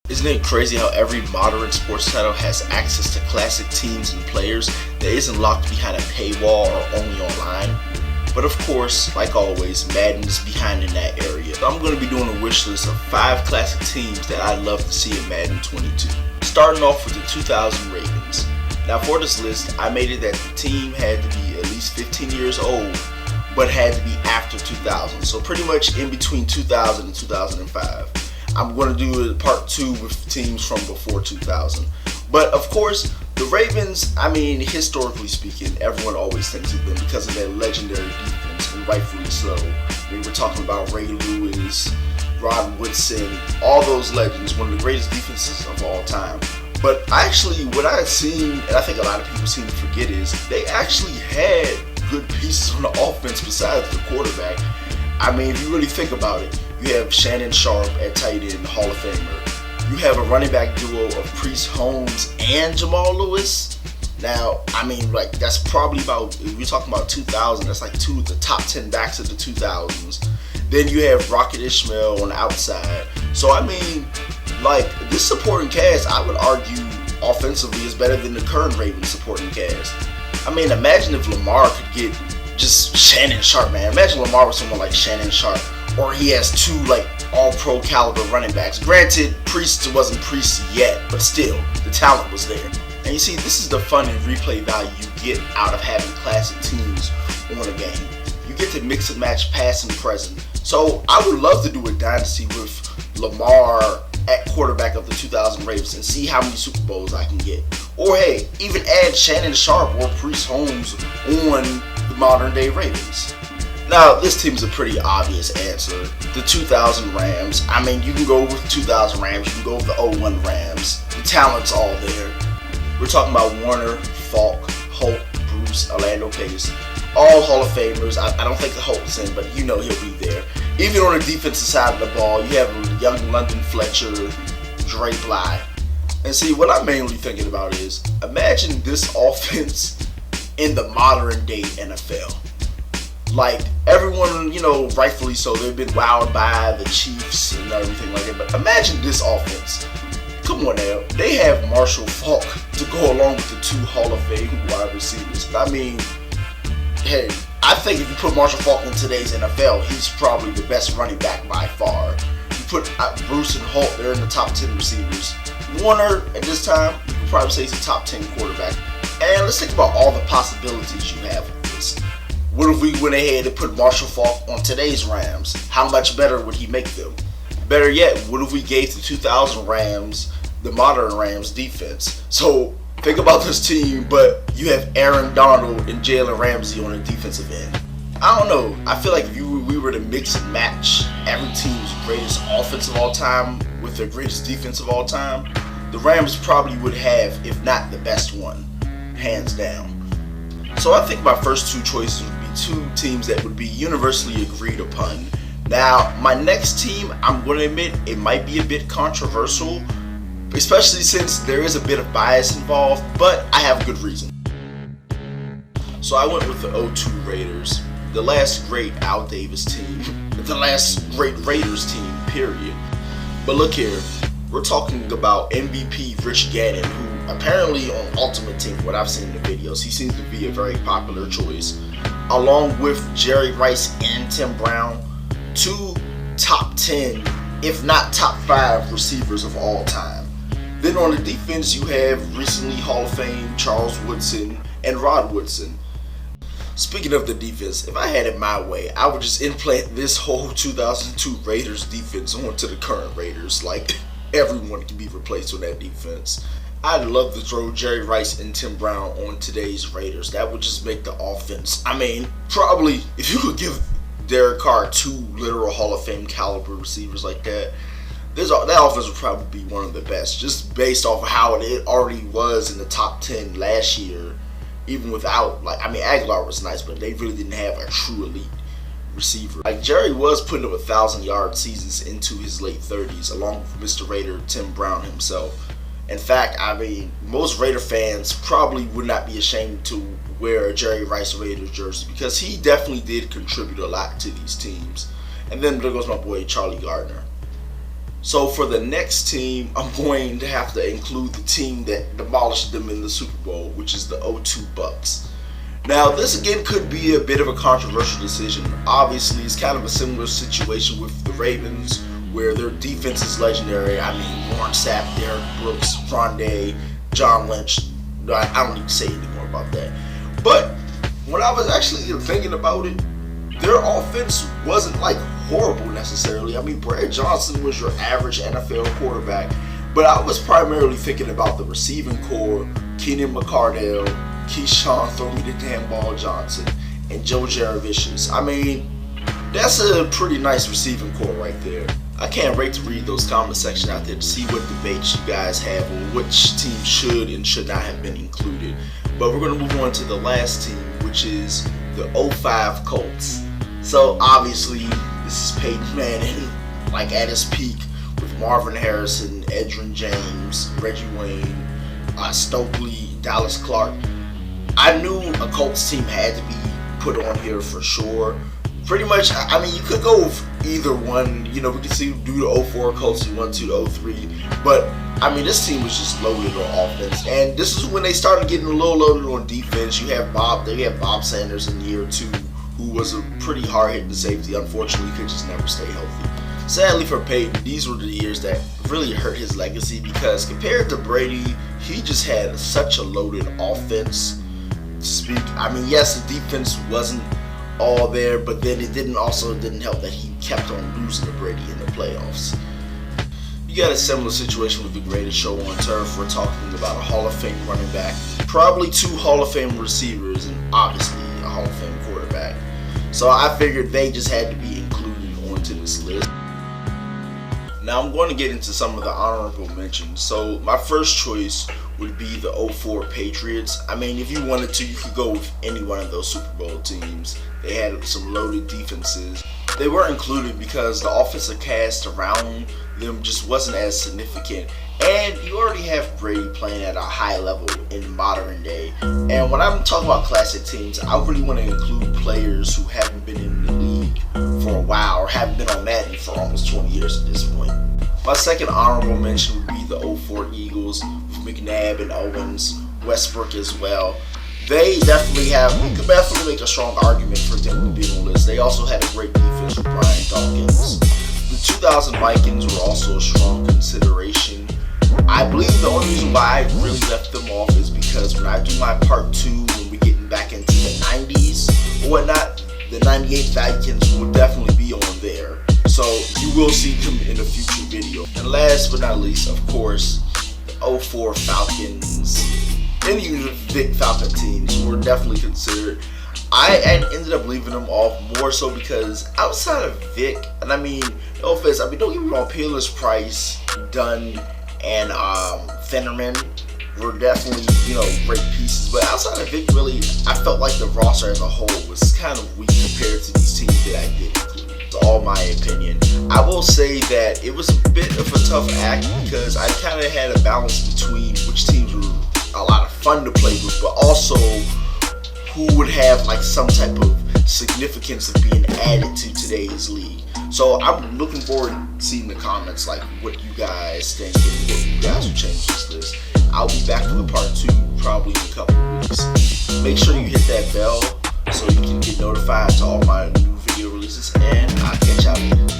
Isn't it crazy how every modern sports title has access to classic teams and players that isn't locked behind a paywall or only online? But of course, like always, Madden is behind in that area. So I'm going to be doing a wish list of 5 classic teams that I'd love to see in Madden 22. Starting off with the 2000 Ravens. Now for this list, I made it that the team had to be at least 15 years old, but had to be after 2000. So pretty much in between 2000 and 2005. I'm going to do a part 2 with teams from before 2000. But of course, the Ravens, I mean, historically speaking, everyone always thinks of them because of their legendary defense, and rightfully so. I mean, we're talking about Ray Lewis, Rod Woodson, all those legends, one of the greatest defenses of all time. But actually, what I had seen, and I think a lot of people seem to forget, is they actually had good pieces on the offense besides the quarterback. I mean, if you really think about it, you have Shannon Sharpe at tight end, Hall of Famer. You have a running back duo of Priest Holmes and Jamal Lewis. Now, I mean, like, that's probably about, if you're talking about 2000, that's like 2 of the top 10 backs of the 2000s. Then you have Rocket Ismail on the outside. So, I mean, like, this supporting cast, I would argue, offensively is better than the current Ravens supporting cast. I mean, imagine if Lamar could get just Shannon Sharpe, man. Imagine Lamar with someone like Shannon Sharpe. Or he has 2 like all-pro caliber running backs. Granted, Priest wasn't Priest yet, but still, the talent was there. And you see, this is the fun and replay value you get out of having classic teams on a game. You get to mix and match past and present. So I would love to do a dynasty with Lamar at quarterback of the 2000 Ravens and see how many Super Bowls I can get. Or hey, even add Shannon Sharpe or Priest Holmes on the modern day Ravens. Now, this team's a pretty obvious answer. The 2000 Rams. I mean, you can go with the 2000 Rams, you can go with the 01 Rams. The talent's all there. We're talking about Warner, Falk, Holt, Bruce, Orlando Pace. All Hall of Famers. I don't think the Holt's in, but you know he'll be there. Even on the defensive side of the ball, you have young London Fletcher, Dre Bly. And see, what I'm mainly thinking about is, imagine this offense in the modern day NFL. Like, everyone, you know, rightfully so, they've been wowed by the Chiefs and everything like that. But imagine this offense. Come on now. They have Marshall Faulk to go along with the 2 Hall of Fame wide receivers. I mean, hey, I think if you put Marshall Faulk in today's NFL, he's probably the best running back by far. You put Bruce and Holt, they're in the top 10 receivers. Warner, at this time, you could probably say he's a top 10 quarterback. And let's think about all the possibilities you have with this. What if we went ahead and put Marshall Faulk on today's Rams? How much better would he make them? Better yet, what if we gave the 2000 Rams the modern Rams defense? So think about this team, but you have Aaron Donald and Jalen Ramsey on the defensive end. I don't know. I feel like if we were to mix and match every team's greatest offense of all time with their greatest defense of all time, the Rams probably would have, if not the best one, hands down. So I think my first 2 choices would be 2 teams that would be universally agreed upon. Now, my next team, I'm going to admit, it might be a bit controversial, especially since there is a bit of bias involved, but I have good reason. So I went with the 02 Raiders, the last great Al Davis team, the last great Raiders team, period. But look here, we're talking about MVP Rich Gannon, who apparently on Ultimate Team, what I've seen in the videos, he seems to be a very popular choice, along with Jerry Rice and Tim Brown, 2 top 10, if not top 5 receivers of all time. Then on the defense, you have recently Hall of Fame Charles Woodson and Rod Woodson. Speaking of the defense, if I had it my way, I would just implant this whole 2002 Raiders defense onto the current Raiders. Like, everyone can be replaced on that defense. I'd love to throw Jerry Rice and Tim Brown on today's Raiders. That would just make the offense, I mean, probably, if you could give Derek Carr 2 literal Hall of Fame caliber receivers like that, that offense would probably be one of the best, just based off of how it already was in the top 10 last year, even without, like, I mean, Aguilar was nice, but they really didn't have a true elite receiver. Like, Jerry was putting up 1,000-yard seasons into his late 30s, along with Mr. Raider Tim Brown himself. In fact, I mean, most Raider fans probably would not be ashamed to wear a Jerry Rice Raiders jersey because he definitely did contribute a lot to these teams. And then there goes my boy Charlie Gardner. So for the next team, I'm going to have to include the team that demolished them in the Super Bowl, which is the 0-2 Bucks. Now, this again could be a bit of a controversial decision. Obviously, it's kind of a similar situation with the Ravens, where their defense is legendary. I mean, Warren Sapp, Derrick Brooks, Rondé, John Lynch. I don't need to say anymore about that. But when I was actually thinking about it, their offense wasn't like horrible necessarily. I mean, Brad Johnson was your average NFL quarterback, but I was primarily thinking about the receiving core: Keenan McCardell, Keyshawn "Throw Me the Damn Ball" Johnson, and Joe Jaravicius. I mean, that's a pretty nice receiving core right there. I can't wait to read those comment section out there to see what debates you guys have on which team should and should not have been included. But we're going to move on to the last team, which is the 0-5 Colts. So obviously, this is Peyton Manning, like at his peak, with Marvin Harrison, Edgerrin James, Reggie Wayne, Stokely, Dallas Clark. I knew a Colts team had to be put on here for sure. Pretty much, I mean, you could go with either one. You know, we could see do the 0-4 Colts if you want to, the 0-3. But, I mean, this team was just loaded on offense. And this is when they started getting a little loaded on defense. They had Bob Sanders in year 2, who was a pretty hard-hitting safety. Unfortunately, he could just never stay healthy. Sadly for Peyton, these were the years that really hurt his legacy, because compared to Brady, he just had such a loaded offense to speak. I mean, yes, the defense wasn't all there, but then it didn't help that he kept on losing to Brady in the playoffs. You got a similar situation with the greatest show on turf. We're talking about a Hall of Fame running back, probably 2 Hall of Fame receivers, and obviously a Hall of Fame quarterback. So I figured they just had to be included onto this list. Now I'm going to get into some of the honorable mentions. So my first choice would be the 0-4 Patriots. I mean, if you wanted to, you could go with any one of those Super Bowl teams. They had some loaded defenses. They were included because the offensive cast around them just wasn't as significant. And you already have Brady playing at a high level in modern day. And when I'm talking about classic teams, I really want to include players who haven't been in the league for a while or haven't been on Madden for almost 20 years at this point. My second honorable mention would be the 0-4 Eagles with McNabb and Owens, Westbrook as well. They definitely you could definitely make a strong argument for them to be on the list. They also had a great defense with Brian Dawkins. The 2000 Vikings were also a strong consideration. I believe the only reason why I really left them off is because when I do my part 2, when we're getting back into the 90s or whatnot, the 98 Vikings will definitely be on there. So you will see them in a future video. And last but not least, of course, the 0-4 Falcons. Any of the big Falcon teams were definitely considered. I ended up leaving them off more so because outside of Vic, and I mean, no offense, I mean, don't get me wrong, Peerless, Price, Dunn, and Fennerman were definitely, great pieces. But outside of Vic, really, I felt like the roster as a whole was kind of weak compared to these teams that I did include. It's all my opinion. I will say that it was a bit of a tough act because I kind of had a balance between which teams were a lot of fun to play with, but also who would have like some type of significance of being added to today's league. So I'm looking forward to seeing the comments, like what you guys think and what you guys will change this list. I'll be back for the part 2 probably in a couple of weeks. Make sure you hit that bell so you can get notified to all my new video releases, and I'll catch y'all later.